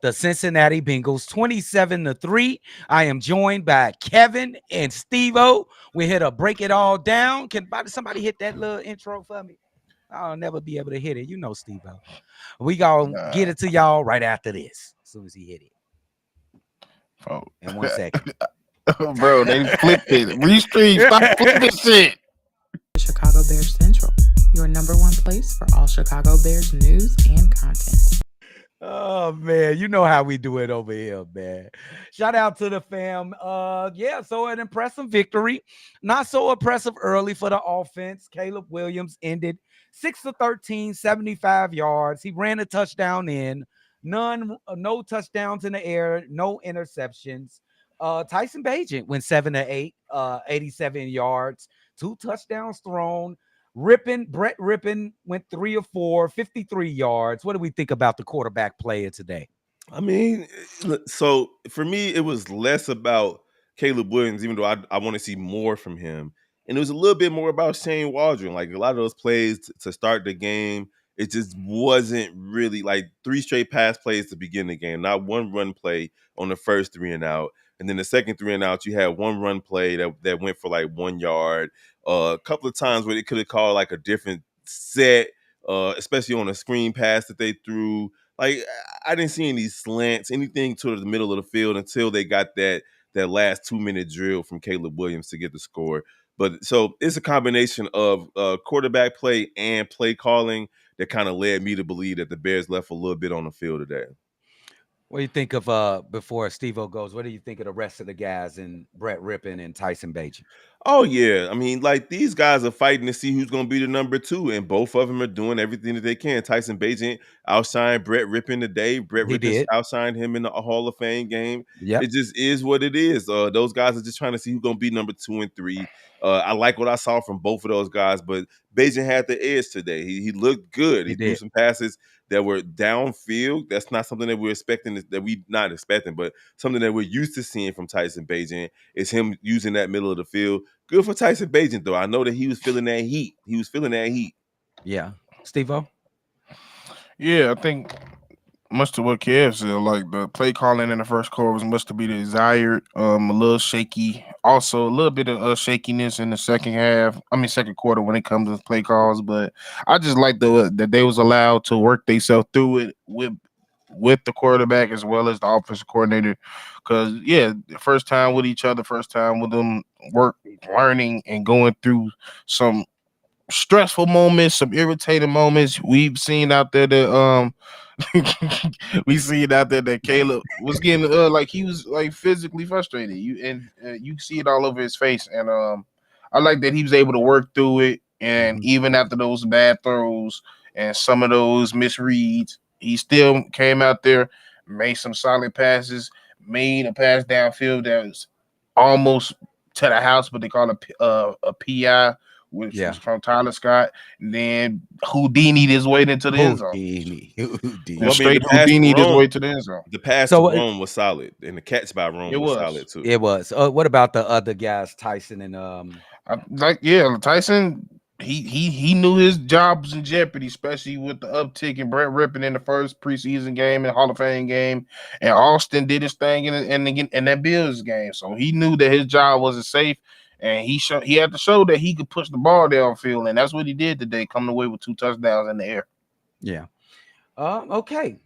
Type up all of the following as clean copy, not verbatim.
the Cincinnati Bengals 27-3. I am joined by Kevin and Stevo. We're here to break it all down. Can somebody hit that little intro for me? I'll never be able to hit it. You know, Stevo. We gonna get Nah, it to y'all right after this. As soon as he hit it. bro. In 1 second. Bro, they flipped it. Restream, stop flipping shit. Chicago Bears Central, your number one place for all Chicago Bears news and content. Oh man, you know how we do it over here, man. Shout out to the fam. Yeah, so an impressive victory. Not so impressive early for the offense. Caleb Williams ended 6 to 13, 75 yards. He ran a touchdown in, no touchdowns in the air, no interceptions. Tyson Bagent went 7 to 8, 87 yards, two touchdowns thrown. Brett Rippin went 3 of 4, 53 yards. What do we think about the quarterback player today? I mean, so for me, it was less about Caleb Williams, even though I want to see more from him. And it was a little bit more about Shane Waldron. Like a lot of those plays to start the game, it just wasn't really like three straight pass plays to begin the game, not one run play on the first 3 and out. And then the second 3 and out, you had one run play that went for like 1 yard. A couple of times where they could have called like a different set, especially on a screen pass that they threw. Like I didn't see any slants, anything towards the middle of the field until they got that last 2 minute drill from Caleb Williams to get the score. But so it's a combination of quarterback play and play calling that kind of led me to believe that the Bears left a little bit on the field today. What do you think of before Steve-O goes? What do you think of the rest of the guys and Brett Rippin and Tyson Bagent? Oh yeah, I mean, like these guys are fighting to see who's going to be the number two, and both of them are doing everything that they can. Tyson Bagent outshined Brett Rippin today. Brett He Rippin did. outshined him in the Hall of Fame game. Yep. It just is what it is. Those guys are just trying to see who's going to be number 2 and 3. I like what I saw from both of those guys, but Bagent had the edge today. He looked good. He He threw did. some passes that were downfield. That's not something that we're expecting. That we not expecting, but something that we're used to seeing from Tyson Bagent is him using that middle of the field. Good for Tyson Bagent, though. I know that he was feeling that heat. He was feeling that heat. Yeah. Steve-O? Yeah, I think much to what Kev said, like the play calling in the first quarter was much to be desired. A little shaky. Also, a little bit of shakiness in the second half. I mean, second quarter when it comes to play calls. But I just like that they was allowed to work themselves through it with the quarterback as well as the offensive coordinator. Because yeah, first time with each other, first time with them learning and going through some stressful moments, some irritating moments. We've seen out there that we seen out there that Caleb was getting like he was like physically frustrated. You see it all over his face, and I like that he was able to work through it, and even after those bad throws and some of those misreads, he still came out there, made some solid passes, made a pass downfield that was almost to the house, but they call it a PI, which Yeah. was from Tyler Scott. And then Houdini his way into the end zone. Houdini. And Well, I mean, straight Houdini his way to the end zone. the pass to So Rome was solid, and the catch by It Rome was was. solid too. it was. What about the other guys, Tyson and Tyson. He knew his job was in jeopardy, especially with the uptick in Brett Rippin in the first preseason game and Hall of Fame game, and Austin did his thing in that Bills game, so he knew that his job wasn't safe, and he had to show that he could push the ball downfield, and that's what he did today, coming away with 2 touchdowns in the air. Yeah. Okay.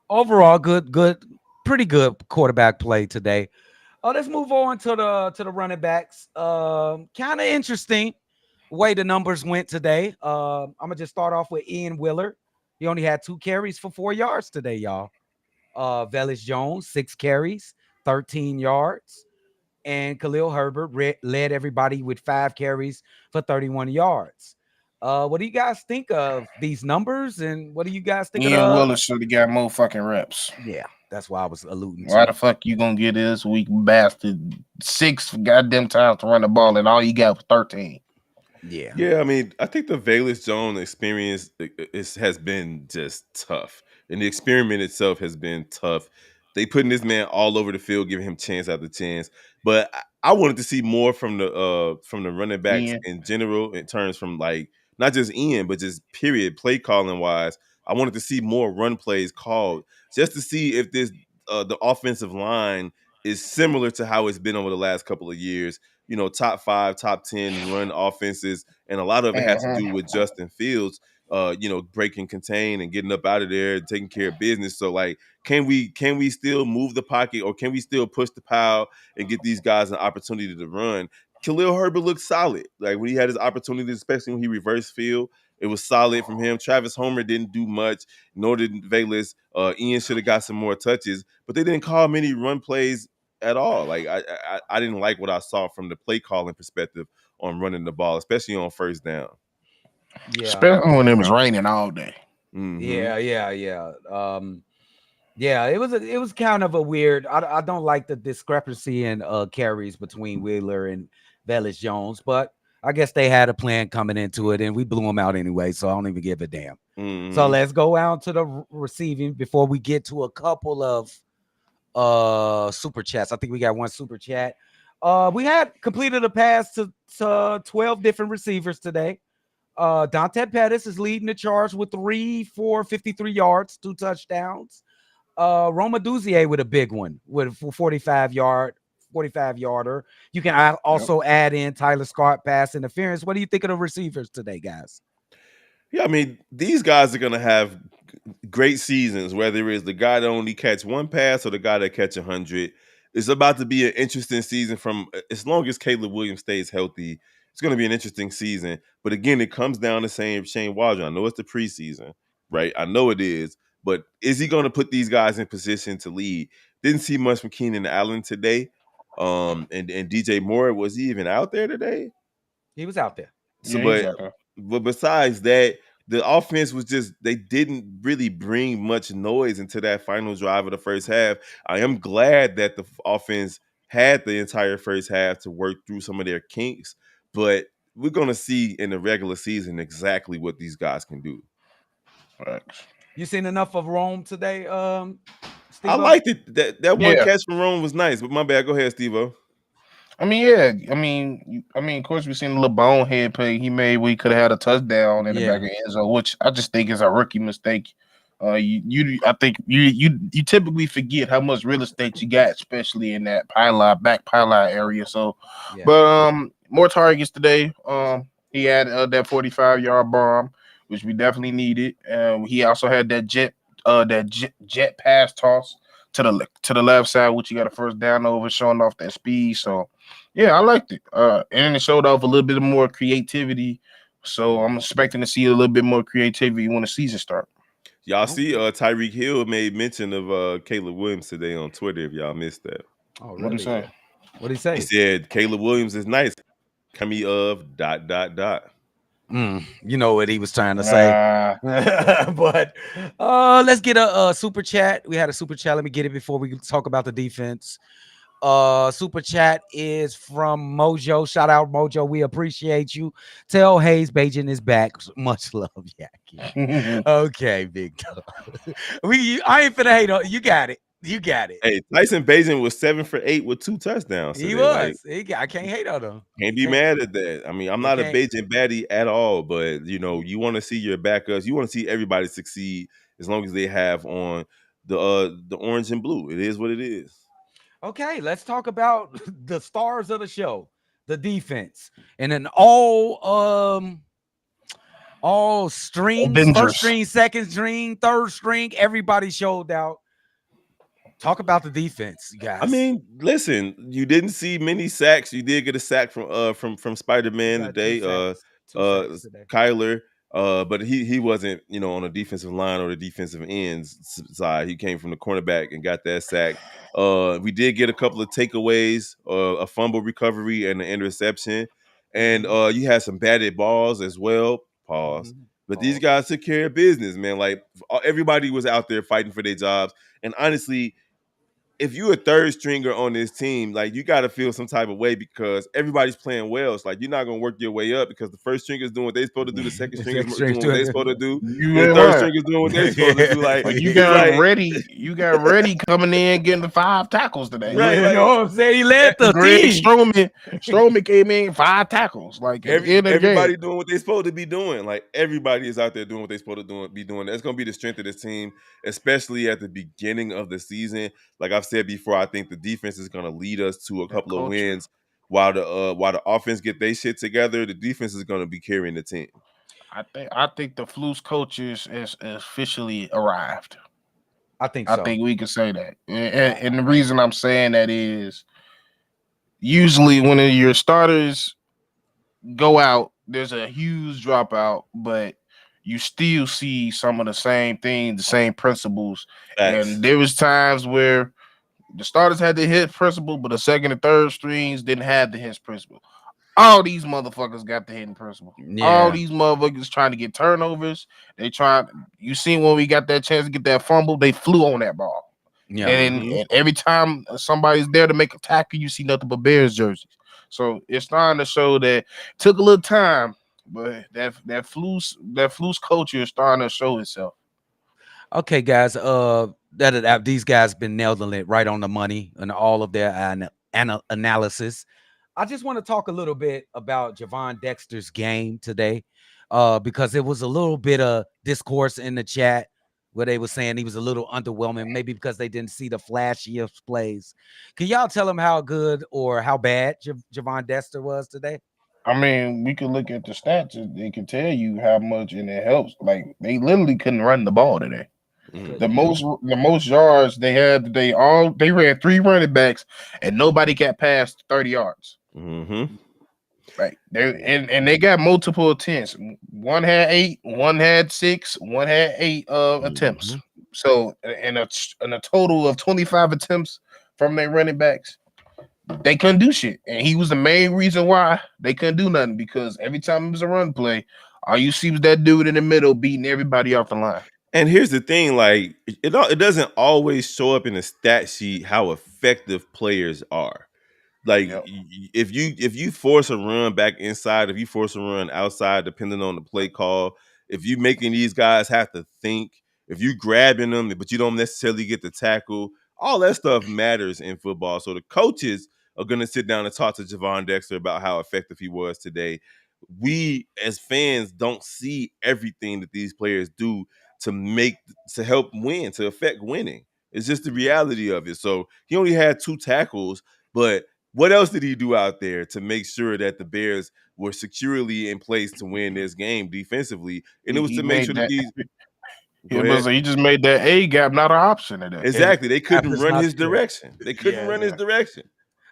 Overall, pretty good quarterback play today. Let's move on to the running backs. Kind of interesting way the numbers went today. I'm gonna just start off with Ian Willer. He only had 2 carries for 4 yards today, y'all. Velus Jones, 6 carries, 13 yards. And Khalil Herbert led everybody with 5 carries for 31 yards. What do you guys think of these numbers? And what do you guys think of Ian Willis should have got more fucking reps. Yeah, that's what I was alluding Why to. the fuck you gonna get this weak bastard 6 goddamn times to run the ball, and all you got was 13? Yeah. Yeah, I mean, I think the Velus Jones experience has been just tough, and the experiment itself has been tough. They putting this man all over the field, giving him chance after chance. But I wanted to see more from the running backs Ian. in general, in terms from like not just Ian, but just period play calling wise. I wanted to see more run plays called, just to see if this the offensive line is similar to how it's been over the last couple of years. Top 5, top 10 run offenses, and a lot of it has to do with Justin Fields. Breaking contain and getting up out of there and taking care of business. So like, can we still move the pocket, or can we still push the pile and get these guys an opportunity to run? Khalil Herbert looked solid. Like when he had his opportunities, especially when he reversed field, it was solid from him. Travis Homer didn't do much, nor did Velas. Ian should have got some more touches, but they didn't call many run plays at all. Like I didn't like what I saw from the play calling perspective on running the ball, especially on first down. Yeah. Especially when it was raining all day. Yeah. Yeah, it was kind of a weird. I don't like the discrepancy in carries between Wheeler and Velus Jones, but I guess they had a plan coming into it, and we blew them out anyway. So I don't even give a damn. So let's go out to the receiving before we get to a couple of super chats. I think we got one super chat. We had completed a pass to 12 different receivers today. Dante Pettis is leading the charge with 3 for 53 yards, 2 touchdowns. Roma Duzier with a big one with 45 yarder. You can also add in Tyler Scott pass interference. What do you think of the receivers today, guys? Yeah, I mean, these guys are going to have great seasons, whether it's the guy that only catch one pass or the guy that catch 100. It's about to be an interesting season as long as Caleb Williams stays healthy. It's going to be an interesting season. But again, it comes down to Shane Waldron. I know it's the preseason, right? I know it is. But is he going to put these guys in position to lead? Didn't see much from Keenan Allen today. And DJ Moore, was he even out there today? He was out there. So, but besides that, the offense was they didn't really bring much noise into that final drive of the first half. I am glad that the offense had the entire first half to work through some of their kinks, but we're going to see in the regular season exactly what these guys can do. Right. You seen enough of Rome today, Steve? I liked it. That one catch from Rome was nice, but my bad. Go ahead, Steve-O. I mean, of course, we've seen a little bonehead play he made where he could have had a touchdown in the back of the end zone, which I just think is a rookie mistake. I think you typically forget how much real estate you got, especially in that back pylon area. So, but more targets today. He had that 45-yard bomb, which we definitely needed. He also had that jet pass toss to the left side, which you got a first down over, showing off that speed. So, yeah, I liked it. And it showed off a little bit more creativity. So I'm expecting to see a little bit more creativity when the season starts. Y'all see Tyreek Hill made mention of Caleb Williams today on Twitter, if y'all missed that. Oh, really? What did he say? What did he say? He said Caleb Williams is nice. Coming of ... You know what he was trying to say. But let's get a super chat. We had a super chat. Let me get it before we talk about the defense. Super chat is from Mojo. Shout out Mojo. We appreciate you. Tell Haize Bajan is back. Much love, Yaki. Okay, big dog. I ain't finna hate on you. Got it. You got it. Hey, Tyson Bajan was 7 for 8 with 2 touchdowns. He was. I can't hate on him. Can't be mad at that. I mean, I'm not a Bajan baddie at all, but you want to see your backups. You want to see everybody succeed as long as they have on the orange and blue. It is what it is. Okay, let's talk about the stars of the show, the defense, and an all strings, Avengers. First string, second string, third string. Everybody showed out. Talk about the defense, you guys. I mean, listen, you didn't see many sacks. You did get a sack from Spider-Man today. Kyler. But he wasn't, on the defensive line or the defensive ends side. He came from the cornerback and got that sack. We did get a couple of takeaways, a fumble recovery and an interception. And you had some batted balls as well. Pause. But these guys took care of business, man. Like everybody was out there fighting for their jobs. And honestly, if you a third stringer on this team, like you got to feel some type of way because everybody's playing well. It's like you're not gonna work your way up because the first string is doing what they're supposed to do, the second The string is second string's doing what they're doing supposed to do, You and the ain't third lying. string is doing what they're supposed to do. Like Like you it's got like ready coming in getting the 5 tackles today. right, You like know what I'm saying? He led the Greg team. Strowman came in 5 tackles. Like at the end of the game, everybody doing what they're supposed to be doing. Like everybody is out there doing what they're supposed to be doing. That's gonna be the strength of this team, especially at the beginning of the season. Like I've said before, I think the defense is gonna lead us to a that couple of culture. wins. While the offense get their shit together, the defense is gonna be carrying the team. I think the Flus coaches is officially arrived. I think I so. think we can say that. And the reason I'm saying that is usually when your starters go out, there's a huge dropout, but you still see some of the same things, the same principles. Facts. And there was times where the starters had the hit principle, but the second and third strings didn't have the hit principle. All these motherfuckers got the hidden principle. All Yeah. these motherfuckers trying to get turnovers. They trying. You seen when we got that chance to get that fumble, they flew on that ball. Yeah. And every time somebody's there to make a tackle, you see nothing but Bears jerseys. So it's starting to show that it took a little time, but that Flus culture is starting to show itself. Okay, guys. These guys been nailing it right on the money and all of their analysis. I just want to talk a little bit about Javon Dexter's game today, because it was a little bit of discourse in the chat where they were saying he was a little underwhelming, maybe because they didn't see the flashiest plays. Can y'all tell them how good or how bad Javon Dexter was today? I mean, we could look at the stats. And they can tell you how much, and it helps. Like they literally couldn't run the ball today. The most yards they had today, they ran 3 running backs, and nobody got past 30 yards. Mm-hmm. Like and they got multiple attempts. One had 8, one had 6, one had 8 attempts. So in a total of 25 attempts from their running backs, they couldn't do shit. And he was the main reason why they couldn't do nothing, because every time it was a run play, all you see was that dude in the middle beating everybody off the line. And here's the thing, like it doesn't always show up in the stat sheet how effective players are. Like Yep. if you force a run back inside, if you force a run outside, depending on the play call, if you making these guys have to think, if you grabbing them, but you don't necessarily get the tackle, all that stuff matters in football. So the coaches are gonna sit down and talk to Javon Dexter about how effective he was today. We as fans don't see everything that these players do to help win, to affect winning. It's just the reality of it. So he only had 2 tackles, but what else did he do out there to make sure that the Bears were securely in place to win this game defensively? And it was He to make made sure that that. these He just made that A gap not an option today. exactly they couldn't After's run not his scared. direction. They couldn't run his direction.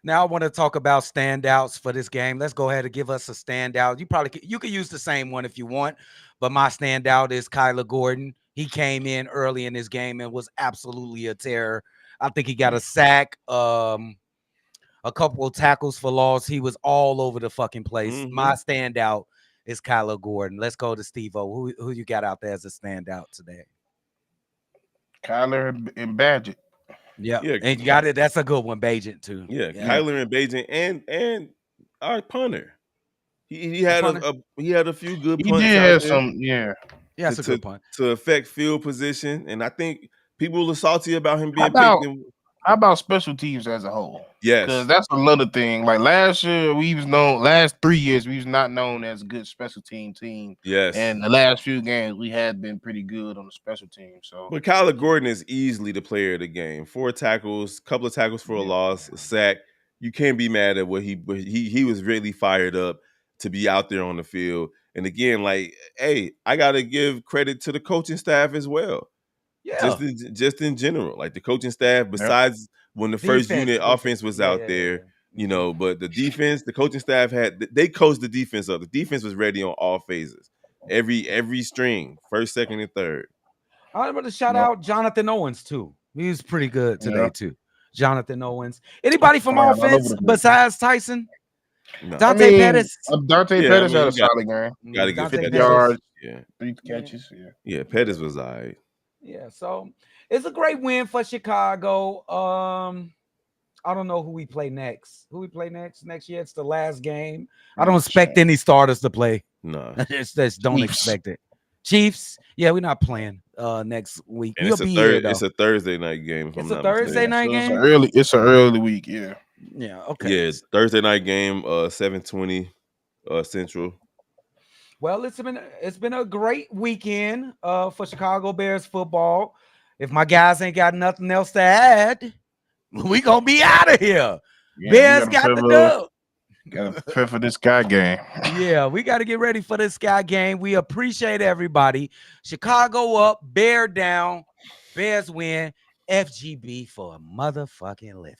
Now I want to talk about standouts for this game. Let's go ahead and give us a standout. You could use the same one if you want, but my standout is Kyler Gordon. He came in early in this game and was absolutely a terror. I think he got a sack, a couple of tackles for loss. He was all over the fucking place. My standout is Kyler Gordon. Let's go to Stevo. Who you got out there as a standout today? Kyler and Badgett. Yeah, Yeah. and you got it. That's a good one, Bajent too. Yeah, Kyler and Bajan and our punter. He had a few good He punts did out have there some, yeah. That's a good punt. to affect field position, and I think people are salty about him How being picked. about how about special teams as a whole? Yes, Because that's another thing. Like last year, last 3 years, we was not known as a good special team. yes. And the last few games, we had been pretty good on the special team. So, But Kyler Gordon is easily the player of the game. 4 tackles, couple of tackles for a loss, a sack. You can't be mad at what he was really fired up to be out there on the field. And again, like, hey, I gotta give credit to the coaching staff as well. Yeah, Just in general, like the coaching staff, besides when the first unit offense was out there, you know, but the defense, the coaching staff they coached the defense up. The defense was ready on all phases, every string, first, second, and third. I want to shout out Jonathan Owens too. He was pretty good today too. Jonathan Owens. Anybody from offense besides Tyson? No. Dante Pettis. Dante Pettis had a solid game. Got to get 50 Pettis. yards, Yeah, 3 catches. yeah. Pettis was all right. Yeah, so It's a great win for Chicago. I don't know who we play next. Who we play next? Next year, it's the last game. I don't expect any starters to play. No. Just don't Chiefs. expect it. Chiefs, yeah, we're not playing next week. And We'll be here though. it's a Thursday night game. If It's I'm a not Thursday mistaken. night So game. it's an early week. Yeah. Yeah, okay. Yeah, Thursday night game, 7:20 Central. Well, it's been a great weekend for Chicago Bears football. If my guys ain't got nothing else to add, we gonna be out of here. Yeah, Bears got the dub. Gotta prepare for this guy game. Yeah, we got to get ready for this guy game. We appreciate everybody. Chicago up, Bear down, Bears win. FGB for a motherfucking lift.